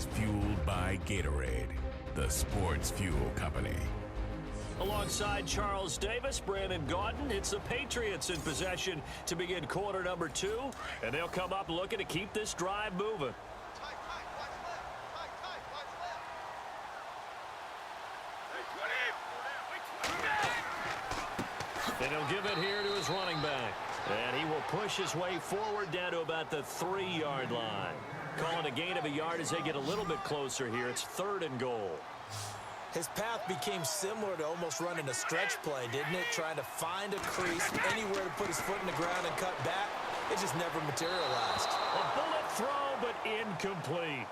is fueled by Gatorade, the sports fuel company. Alongside Charles Davis, Brandon Gaudin, it's the Patriots in possession to begin quarter number 2, and they'll come up looking to keep this drive moving. And he'll give it here to his running back. And he will push his way forward down to about the 3-yard line. Calling a gain of a yard as they get a little bit closer here. It's 3rd and goal. His path became similar to almost running a stretch play, didn't it? Trying to find a crease, anywhere to put his foot in the ground and cut back. It just never materialized. A bullet throw, but incomplete.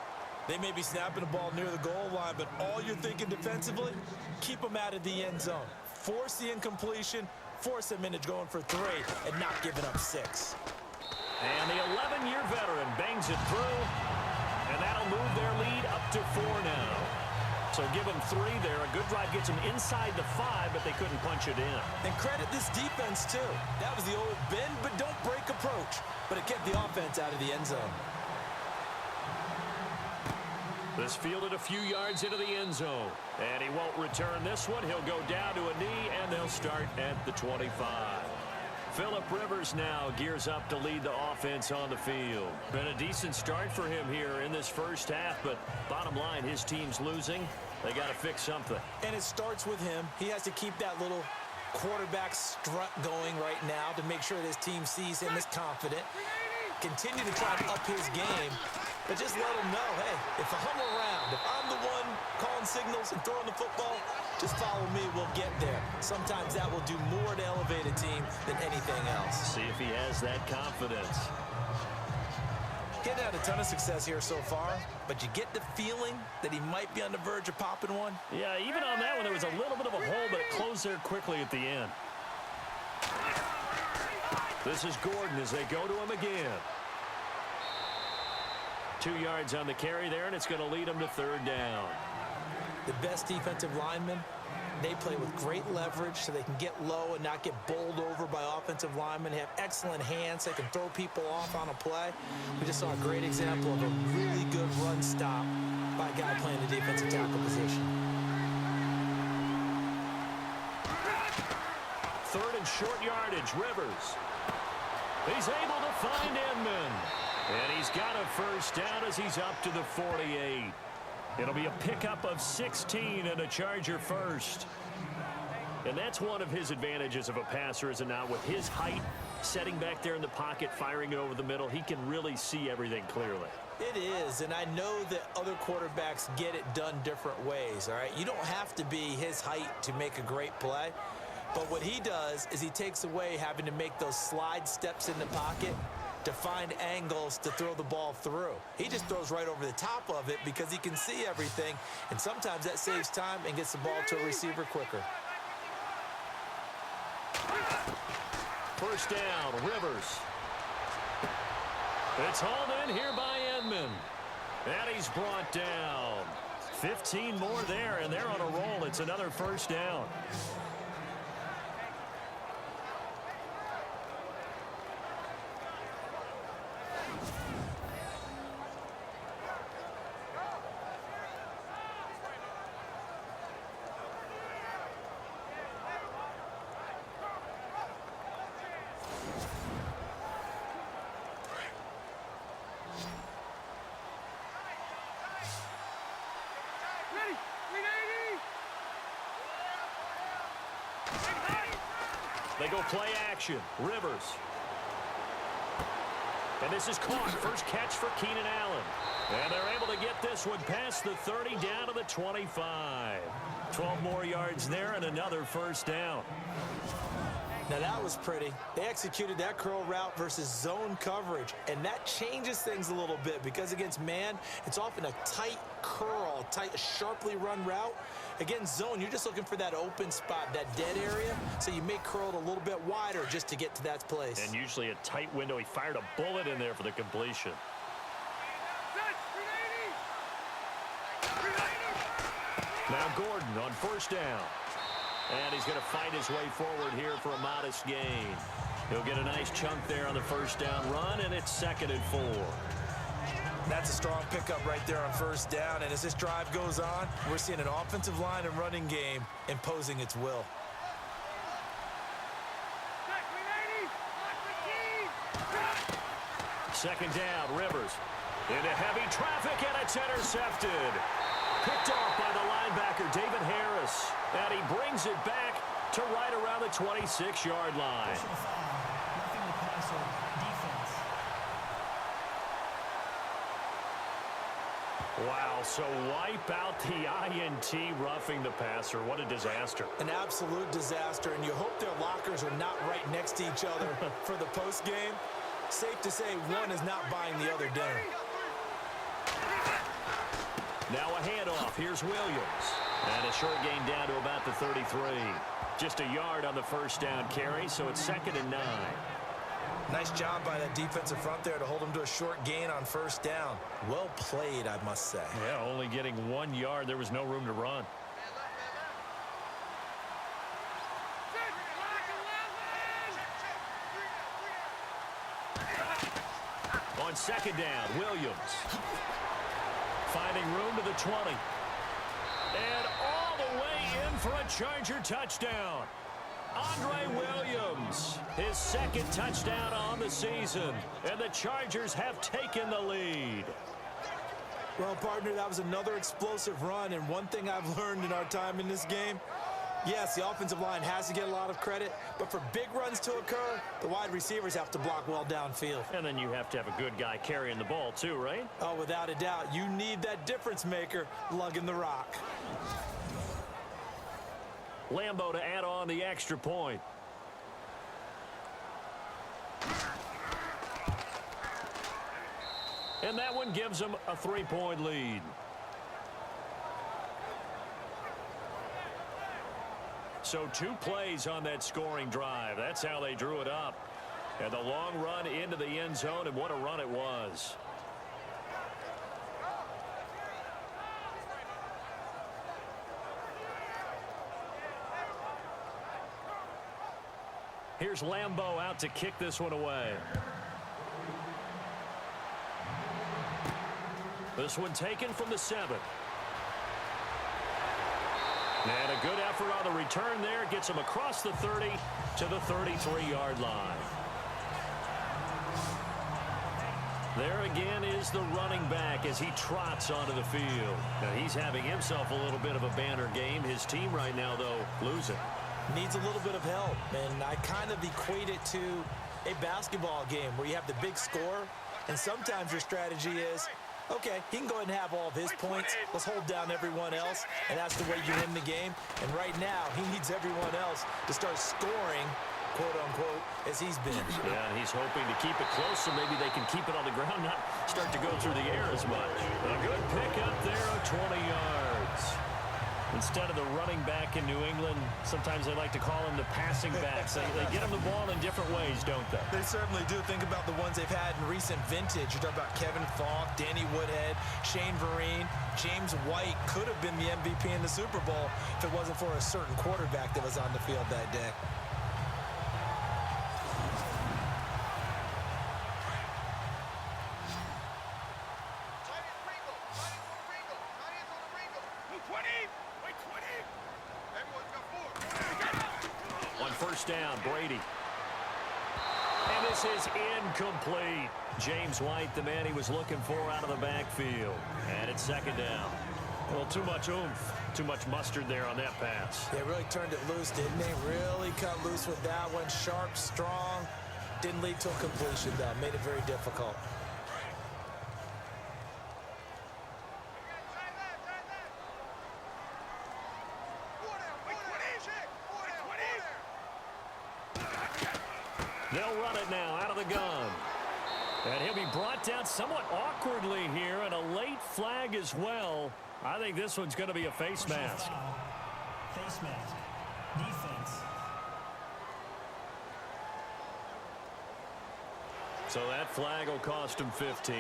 They may be snapping the ball near the goal line, but all you're thinking defensively, keep them out of the end zone. Force the incompletion, force them into going for 3, and not giving up 6. And the 11-year veteran bangs it through, and that'll move their lead up to 4 now. So give them 3 there. A good drive gets them inside the 5, but they couldn't punch it in. And credit this defense, too. That was the old bend but don't break approach, but it kept the offense out of the end zone. This fielded a few yards into the end zone. And he won't return this one. He'll go down to a knee, and they'll start at the 25. Phillip Rivers now gears up to lead the offense on the field. Been a decent start for him here in this first half, but bottom line, his team's losing. They got to fix something. And it starts with him. He has to keep that little quarterback strut going right now to make sure this team sees him as confident. Continue to try to up his game, but just let him know, hey, if I'm around, if I'm the one calling signals and throwing the football, just follow me, we'll get there. Sometimes that will do more to elevate a team than anything else. See if he has that confidence. Getting had a ton of success here so far, but you get the feeling that he might be on the verge of popping one. Yeah, even on that one, there was a little bit of a hole, but it closed there quickly at the end. This is Gordon as they go to him again. 2 yards on the carry there, and it's going to lead him to 3rd down. The best defensive linemen, they play with great leverage so they can get low and not get bowled over by offensive linemen. They have excellent hands. They can throw people off on a play. We just saw a great example of a really good run stop by a guy playing the defensive tackle position. 3rd and short yardage, Rivers. He's able to find Inman. And he's got a first down as he's up to the 48. It'll be a pickup of 16 and a Charger first. And that's one of his advantages of a passer, is it not? With his height, setting back there in the pocket, firing it over the middle, he can really see everything clearly. It is, and I know that other quarterbacks get it done different ways, all right? You don't have to be his height to make a great play. But what he does is he takes away having to make those slide steps in the pocket to find angles to throw the ball through. He just throws right over the top of it because he can see everything, and sometimes that saves time and gets the ball to a receiver quicker. First down, Rivers. It's hauled in here by Inman. And he's brought down. 15 more there, and they're on a roll. It's another first down. They go play action. Rivers. And this is caught. First catch for Keenan Allen. And they're able to get this one past the 30 down to the 25. 12 more yards there and another first down. Now that was pretty. They executed that curl route versus zone coverage, and that changes things a little bit because against man, it's often a tight curl, tight, sharply run route. Against zone, you're just looking for that open spot, that dead area, so you may curl it a little bit wider just to get to that place. And usually a tight window. He fired a bullet in there for the completion. Now Gordon on first down. And he's going to fight his way forward here for a modest gain. He'll get a nice chunk there on the first down run, and it's 2nd and 4. That's a strong pickup right there on first down. And as this drive goes on, we're seeing an offensive line and running game imposing its will. Second down, Rivers. Into heavy traffic, and it's intercepted. Picked off by the linebacker, David Harris. And he brings it back to right around the 26-yard line. Wow, so wipe out the INT, roughing the passer. What a disaster. An absolute disaster, and you hope their lockers are not right next to each other for the postgame. Safe to say one is not buying the other dinner. Now a handoff. Here's Williams. And a short gain down to about the 33. Just a yard on the first down carry, so it's 2nd and 9. Nice job by that defensive front there to hold him to a short gain on first down. Well played, I must say. Yeah, only getting 1 yard. There was no room to run. On second down, Williams. Finding room to the 20. And all the way in for a Charger touchdown. Andre Williams, his 2nd touchdown on the season. And the Chargers have taken the lead. Well, partner, that was another explosive run. And one thing I've learned in our time in this game, yes, the offensive line has to get a lot of credit, but for big runs to occur, the wide receivers have to block well downfield. And then you have to have a good guy carrying the ball too, right? Oh, without a doubt. You need that difference maker lugging the rock. Lambo to add on the extra point. And that one gives them a 3-point lead. So 2 plays on that scoring drive. That's how they drew it up. And the long run into the end zone, and what a run it was. Here's Lambo out to kick this one away. This one taken from the 7. And a good effort on the return there. Gets him across the 30 to the 33-yard line. There again is the running back as he trots onto the field. Now he's having himself a little bit of a banner game. His team right now, though, losing. Needs a little bit of help, and I kind of equate it to a basketball game where you have the big score, and sometimes your strategy is, okay, he can go ahead and have all of his points. Let's hold down everyone else, and that's the way you win the game. And right now, he needs everyone else to start scoring, quote-unquote, as he's been. Yeah, and he's hoping to keep it close so maybe they can keep it on the ground, not start to go through the air as much. A good pickup there of 20 yards. Instead of the running back in New England, sometimes they like to call them the passing backs. They get them the ball in different ways, don't they? They certainly do. Think about the ones they've had in recent vintage. You're talking about Kevin Falk, Danny Woodhead, Shane Vereen, James White could have been the MVP in the Super Bowl if it wasn't for a certain quarterback that was on the field that day. Down, Brady. And this is incomplete. James White, the man he was looking for out of the backfield. And it's 2nd down. Well, too much oomph, too much mustard there on that pass. They really turned it loose, didn't they? Really cut loose with that one. Sharp, strong. Didn't lead to a completion, though. Made it very difficult. They'll run it now out of the gun. And he'll be brought down somewhat awkwardly here, and a late flag as well. I think this one's going to be a face mask. Face mask. Defense. So that flag will cost him 15.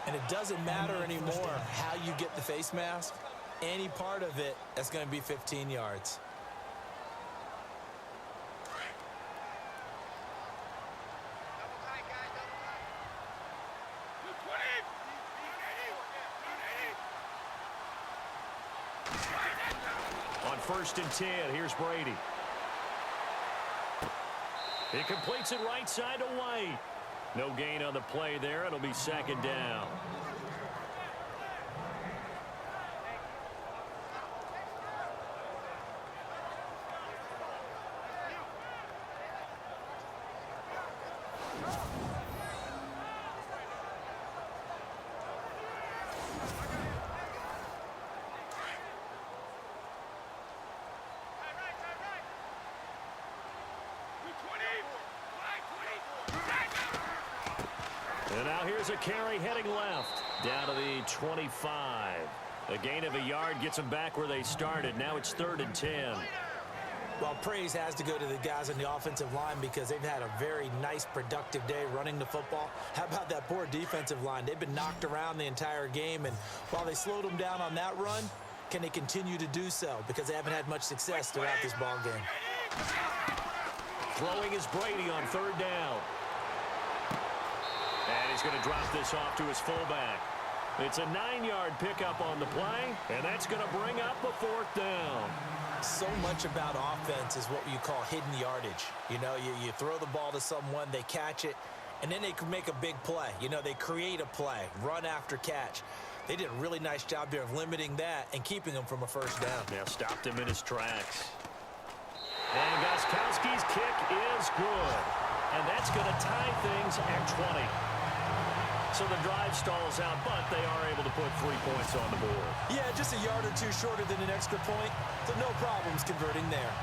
And it doesn't matter anymore how you get the face mask. Any part of it, that's going to be 15 yards. first and 10. Here's Brady. He completes it right side to White. No gain on the play there. It'll be second down. And now here's a carry heading left. Down to the 25. A gain of a yard gets them back where they started. Now it's 3rd and 10. Well, praise has to go to the guys on the offensive line because they've had a very nice, productive day running the football. How about that poor defensive line? They've been knocked around the entire game, and while they slowed them down on that run, can they continue to do so? Because they haven't had much success throughout this ball game. Throwing is Brady on 3rd down. And he's going to drop this off to his fullback. It's a 9-yard pickup on the play, and that's going to bring up a 4th down. So much about offense is what you call hidden yardage. You know, you throw the ball to someone, they catch it, and then they can make a big play. You know, they create a play, run after catch. They did a really nice job there of limiting that and keeping him from a 1st down. Now stopped him in his tracks. And Gostkowski's kick is good. And that's going to tie things at 20. So the drive stalls out, but they are able to put 3 points on the board. Yeah, just a yard or two shorter than an extra point, so no problems converting there.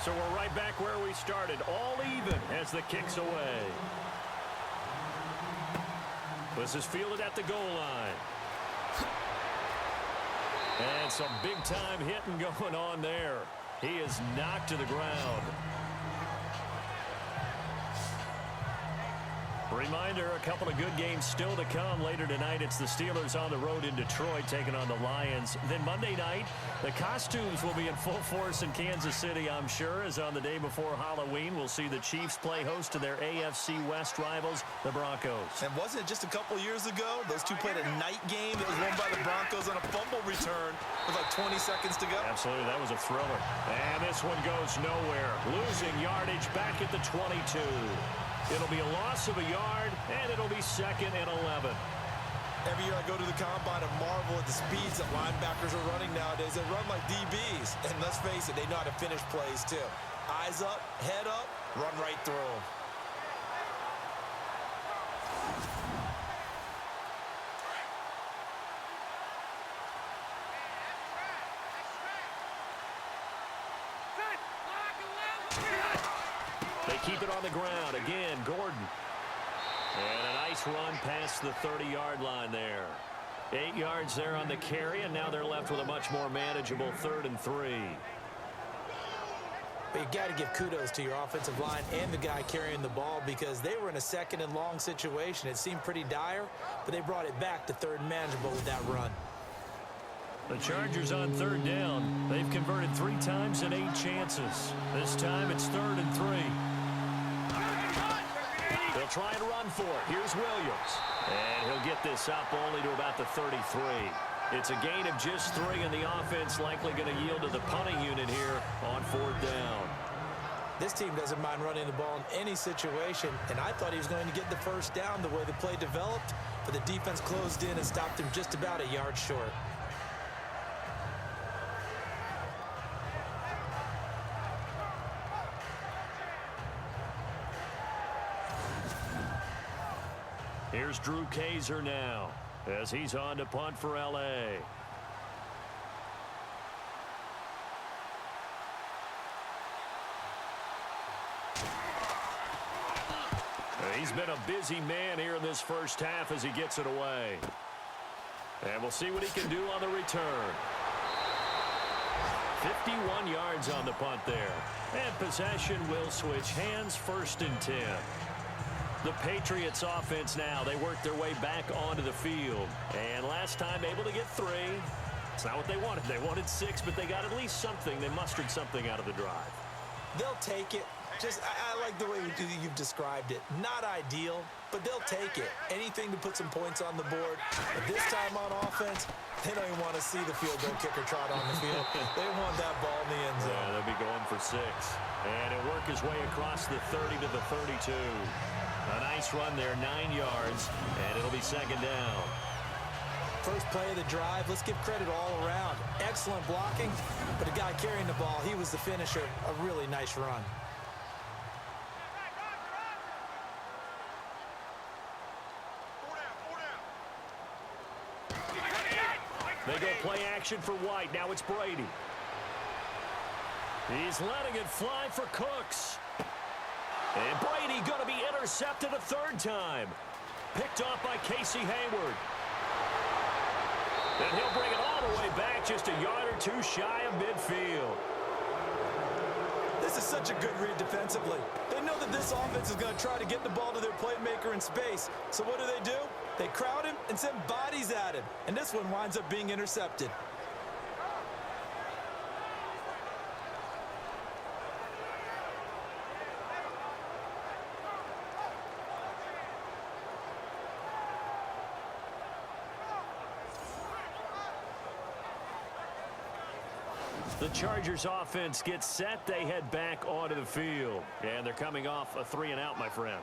So we're right back where we started, all even as the kick's away. This is fielded at the goal line. And some big-time hitting going on there. He is knocked to the ground. Reminder, a couple of good games still to come. Later tonight, it's the Steelers on the road in Detroit taking on the Lions. Then Monday night, the costumes will be in full force in Kansas City, I'm sure, as on the day before Halloween, we'll see the Chiefs play host to their AFC West rivals, the Broncos. And wasn't it just a couple years ago, those two played a night game that was won by the Broncos on a fumble return with like 20 seconds to go? Absolutely, that was a thriller. And this one goes nowhere. Losing yardage back at the 22. It'll be a loss of a yard, and it'll be 2nd and 11. Every year I go to the combine and marvel at the speeds that linebackers are running nowadays. They run like DBs. And let's face it, they know how to finish plays too. Eyes up, head up, run right through them. They keep it on the ground. Again, Gordon. And a nice run past the 30-yard line there. 8 yards there on the carry, and now they're left with a much more manageable 3rd and 3. But you got to give kudos to your offensive line and the guy carrying the ball because they were in a 2nd and long situation. It seemed pretty dire, but they brought it back to 3rd and manageable with that run. The Chargers on 3rd down. They've converted 3 times in 8 chances. This time it's 3rd and 3. They'll try and run for it. Here's Williams. And he'll get this up only to about the 33. It's a gain of just 3, and the offense likely going to yield to the punting unit here on 4th down. This team doesn't mind running the ball in any situation, and I thought he was going to get the 1st down the way the play developed, but the defense closed in and stopped him just about a yard short. Here's Drew Kaiser now as he's on to punt for L.A. He's been a busy man here in this first half as he gets it away. And we'll see what he can do on the return. 51 yards on the punt there. And possession will switch hands, 1st and 10. The Patriots offense now, they work their way back onto the field. And last time able to get 3. It's not what they wanted. They wanted 6, but they got at least something. They mustered something out of the drive. They'll take it. I like the way you've described it. Not ideal, but they'll take it. Anything to put some points on the board. But this time on offense, they don't even want to see the field goal kicker trot on the field. They want that ball in the end zone. Yeah, they'll be going for 6. And he'll work his way across the 30 to the 32. A nice run there, 9 yards, and it'll be second down. First play of the drive, let's give credit all around. Excellent blocking, but the guy carrying the ball, he was the finisher. A really nice run. They go play action for White. Now it's Brady. He's letting it fly for Cooks. And Brady going to be intercepted a 3rd time. Picked off by Casey Hayward. And he'll bring it all the way back just a yard or 2 shy of midfield. This is such a good read defensively. They know that this offense is going to try to get the ball to their playmaker in space. So what do? They crowd him and send bodies at him. And this one winds up being intercepted. The Chargers offense gets set. They head back onto the field. And they're coming off a 3-and-out, my friend.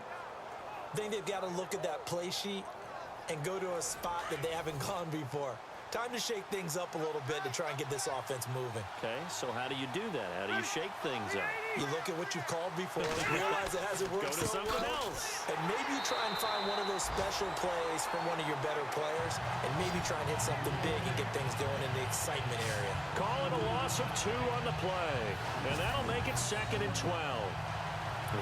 I think they've got to look at that play sheet and go to a spot that they haven't gone before. Time to shake things up a little bit to try and get this offense moving. Okay, so how do you do that? How do you shake things up? You look at what you've called before, realize it hasn't worked Go to so something well, else. and maybe you try and find one of those special plays from one of your better players, and maybe try and hit something big and get things going in the excitement area. Call it a loss of 2 on the play, and that'll make it 2nd and 12.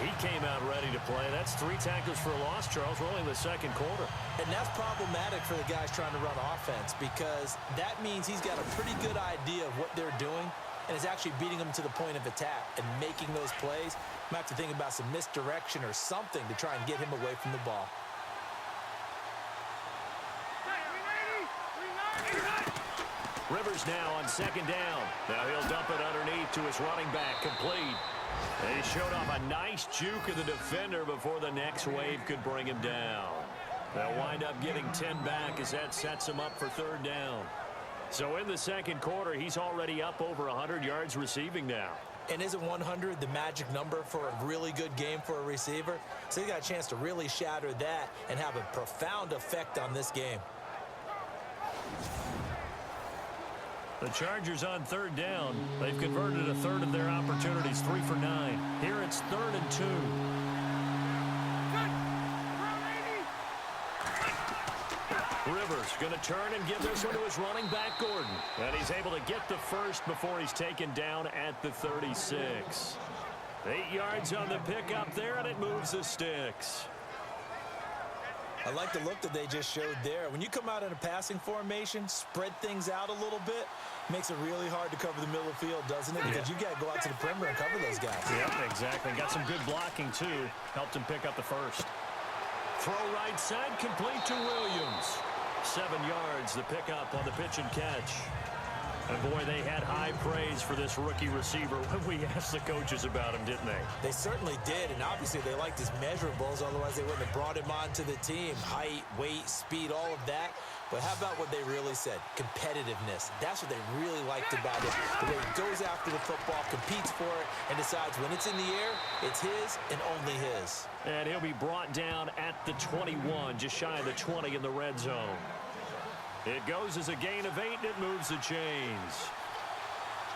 He came out ready to play. That's 3 tackles for a loss, Charles. We're only in the 2nd quarter. And that's problematic for the guys trying to run offense because that means he's got a pretty good idea of what they're doing and is actually beating them to the point of attack and making those plays. Might have to think about some misdirection or something to try and get him away from the ball. Rivers now on 2nd down. Now he'll dump it underneath to his running back, complete. And he showed off a nice juke of the defender before the next wave could bring him down. They'll wind up getting 10 back as that sets him up for 3rd down. So in the 2nd quarter, he's already up over 100 yards receiving now. And isn't 100 the magic number for a really good game for a receiver? So he got a chance to really shatter that and have a profound effect on this game. The Chargers on 3rd down. They've converted a 1/3 of their opportunities, 3 for 9. Here it's 3rd and 2. Rivers going to turn and give this one to his running back, Gordon. And he's able to get the first before he's taken down at the 36. 8 yards on the pickup there, and it moves the sticks. I like the look that they just showed there. When you come out in a passing formation, spread things out a little bit, makes it really hard to cover the middle of the field, doesn't it? Because you got to go out to the perimeter and cover those guys. Yep, exactly. Got some good blocking, too. Helped him pick up the first. Throw right side, complete to Williams. 7 yards, the pickup on the pitch and catch. And boy, they had high praise for this rookie receiver when we asked the coaches about him, didn't they? They certainly did, and obviously they liked his measurables, otherwise they wouldn't have brought him onto the team. Height, weight, speed, all of that. But how about what they really said? Competitiveness. That's what they really liked about it. The way he goes after the football, competes for it, and decides when it's in the air, it's his and only his. And he'll be brought down at the 21, just shy of the 20 in the red zone. It goes as a gain of 8, and it moves the chains.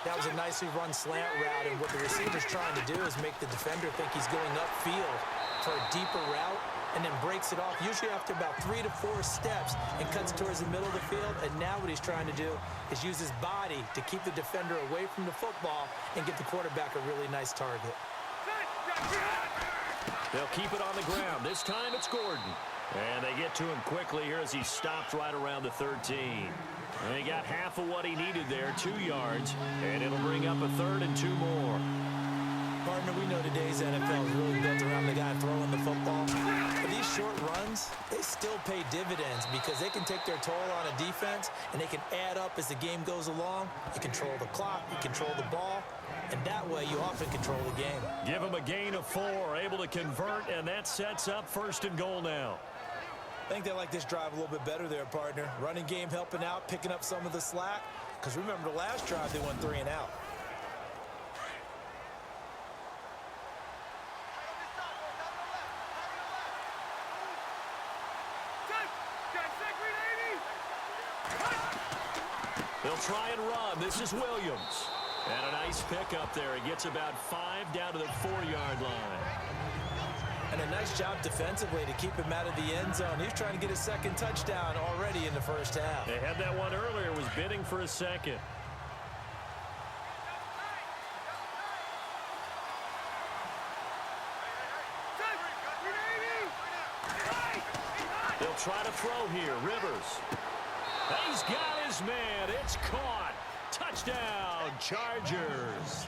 That was a nicely run slant route, and what the receiver's trying to do is make the defender think he's going upfield for a deeper route, and then breaks it off, usually after about 3 to 4 steps, and cuts towards the middle of the field. And now what he's trying to do is use his body to keep the defender away from the football and get the quarterback a really nice target. They'll keep it on the ground. This time it's Gordon. And they get to him quickly here as he stops right around the 13. And he got half of what he needed there, 2 yards. And it'll bring up a 3rd and 2 more. Partner, we know today's NFL is really built around the guy throwing the football. But these short runs, they still pay dividends because they can take their toll on a defense, and they can add up as the game goes along. You control the clock, you control the ball, and that way you often control the game. Give them a gain of 4, able to convert, and that sets up 1st and goal now. I think they like this drive a little bit better there, partner. Running game helping out, picking up some of the slack. Because remember, the last drive, they went 3 and out. They'll try and run. This is Williams. And a nice pickup there. He gets about 5 down to the 4-yard line. And a nice job defensively to keep him out of the end zone. He's trying to get his 2nd touchdown already in the first half. They had that one earlier, was bidding for a 2nd. They'll try to throw here. Rivers. He's got his man. It's caught. Touchdown, Chargers.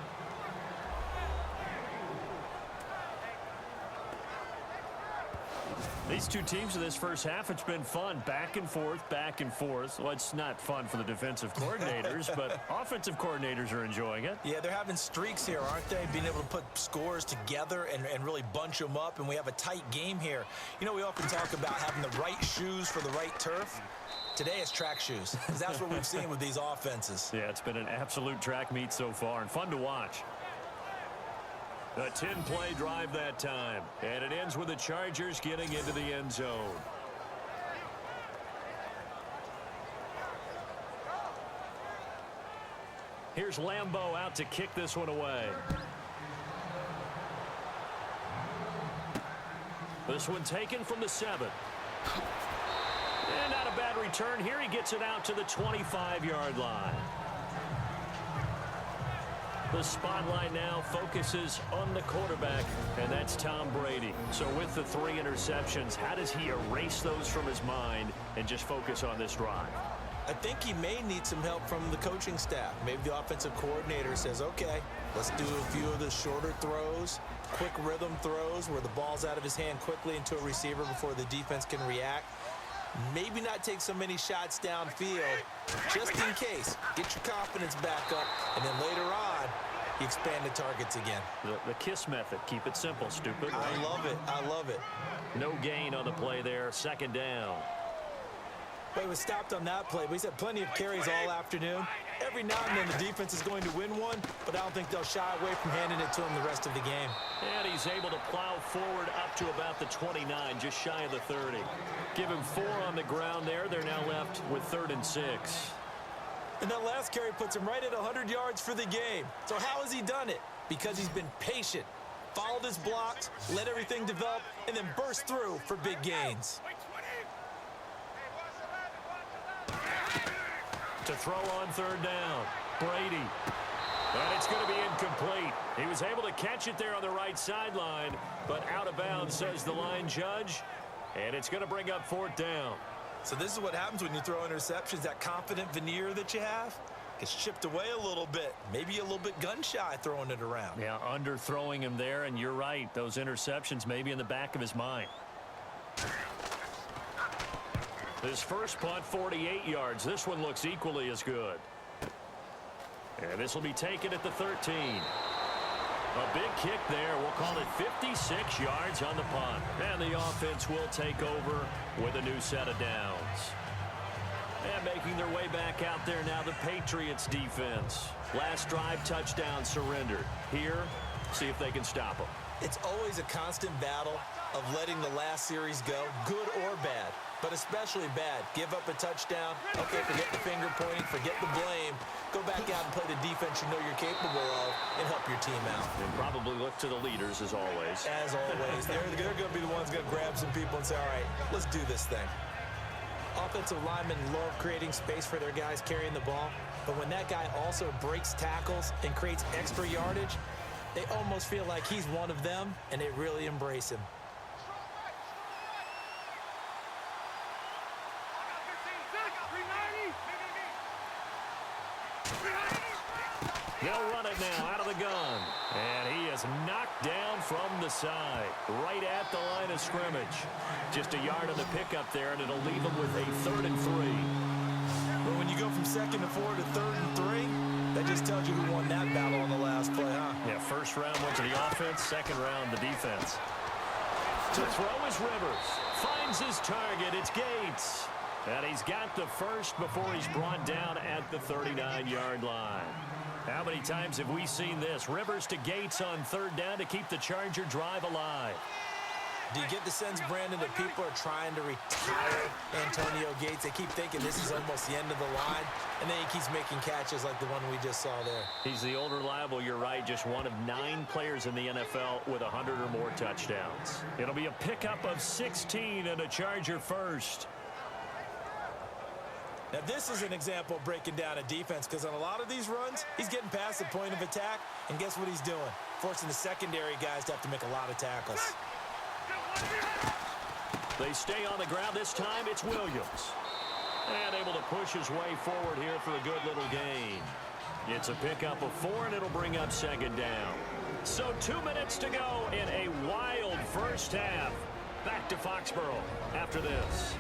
These two teams in this first half, it's been fun. Back and forth, back and forth. Well, it's not fun for the defensive coordinators, but offensive coordinators are enjoying it. Yeah, they're having streaks here, aren't they? Being able to put scores together and really bunch them up, and we have a tight game here. You know, we often talk about having the right shoes for the right turf. Today it's track shoes, because that's what we've seen with these offenses. Yeah, it's been an absolute track meet so far, and fun to watch. A 10-play drive that time, and it ends with the Chargers getting into the end zone. Here's Lambeau out to kick this one away. This one taken from the 7. And not a bad return here. He gets it out to the 25-yard line. The spotlight now focuses on the quarterback, and that's Tom Brady. So with the 3 interceptions, how does he erase those from his mind and just focus on this drive? I think he may need some help from the coaching staff. Maybe the offensive coordinator says, okay, let's do a few of the shorter throws, quick rhythm throws where the ball's out of his hand quickly into a receiver before the defense can react. Maybe not take so many shots downfield, just in case. Get your confidence back up, and then later on, you expand the targets again. The KISS method. Keep it simple, stupid. I love it. I love it. No gain on the play there. 2nd down. Well, he was stopped on that play, but he's had plenty of carries all afternoon. Every now and then the defense is going to win one, but I don't think they'll shy away from handing it to him the rest of the game. And he's able to plow forward up to about the 29, just shy of the 30. Give him 4 on the ground there. They're now left with 3rd and 6. And that last carry puts him right at 100 yards for the game. So how has he done it? Because he's been patient, followed his blocks, let everything develop, and then burst through for big gains. To throw on 3rd down, Brady. And it's going to be incomplete. He was able to catch it there on the right sideline, but out of bounds, says the line judge. And it's going to bring up 4th down. So this is what happens when you throw interceptions. That confident veneer that you have gets chipped away a little bit. Maybe a little bit gun-shy throwing it around. Yeah, underthrowing him there, and you're right. Those interceptions may be in the back of his mind. His first punt, 48 yards. This one looks equally as good. And this will be taken at the 13. A big kick there. We'll call it 56 yards on the punt. And the offense will take over with a new set of downs. And making their way back out there now, the Patriots defense. Last drive, touchdown, surrendered. Here, see if they can stop them. It's always a constant battle of letting the last series go, good or bad, but especially bad. Give up a touchdown. Okay, forget the finger pointing, forget the blame. Go back out and play the defense you know you're capable of and help your team out. And probably look to the leaders as always. As always. They're going to be the ones going to grab some people and say, all right, let's do this thing. Offensive linemen love creating space for their guys carrying the ball, but when that guy also breaks tackles and creates extra yardage, they almost feel like he's one of them, and they really embrace him. They'll run it now out of the gun. And he is knocked down from the side, right at the line of scrimmage. Just a yard on the pickup there, and it'll leave him with a 3rd and 3. Well, when you go from 2nd and 4 to 3rd and 3, that just tells you who won that battle on the last play, huh? Yeah, first round went to the offense, second round the defense. To throw is Rivers. Finds his target. It's Gates. And he's got the first before he's brought down at the 39-yard line. How many times have we seen this? Rivers to Gates on 3rd down to keep the Charger drive alive. Do you get the sense, Brandon, that people are trying to retire Antonio Gates? They keep thinking this is almost the end of the line, and then he keeps making catches like the one we just saw there. He's the old reliable, you're right, just one of 9 players in the NFL with 100 or more touchdowns. It'll be a pickup of 16 and a Charger first. Now, this is an example of breaking down a defense, because on a lot of these runs, he's getting past the point of attack, and guess what he's doing? Forcing the secondary guys to have to make a lot of tackles. They stay on the ground. This time it's Williams. And able to push his way forward here for a good little gain. It's a pickup of 4, and it'll bring up 2nd down. So 2 minutes to go in a wild first half. Back to Foxborough after this.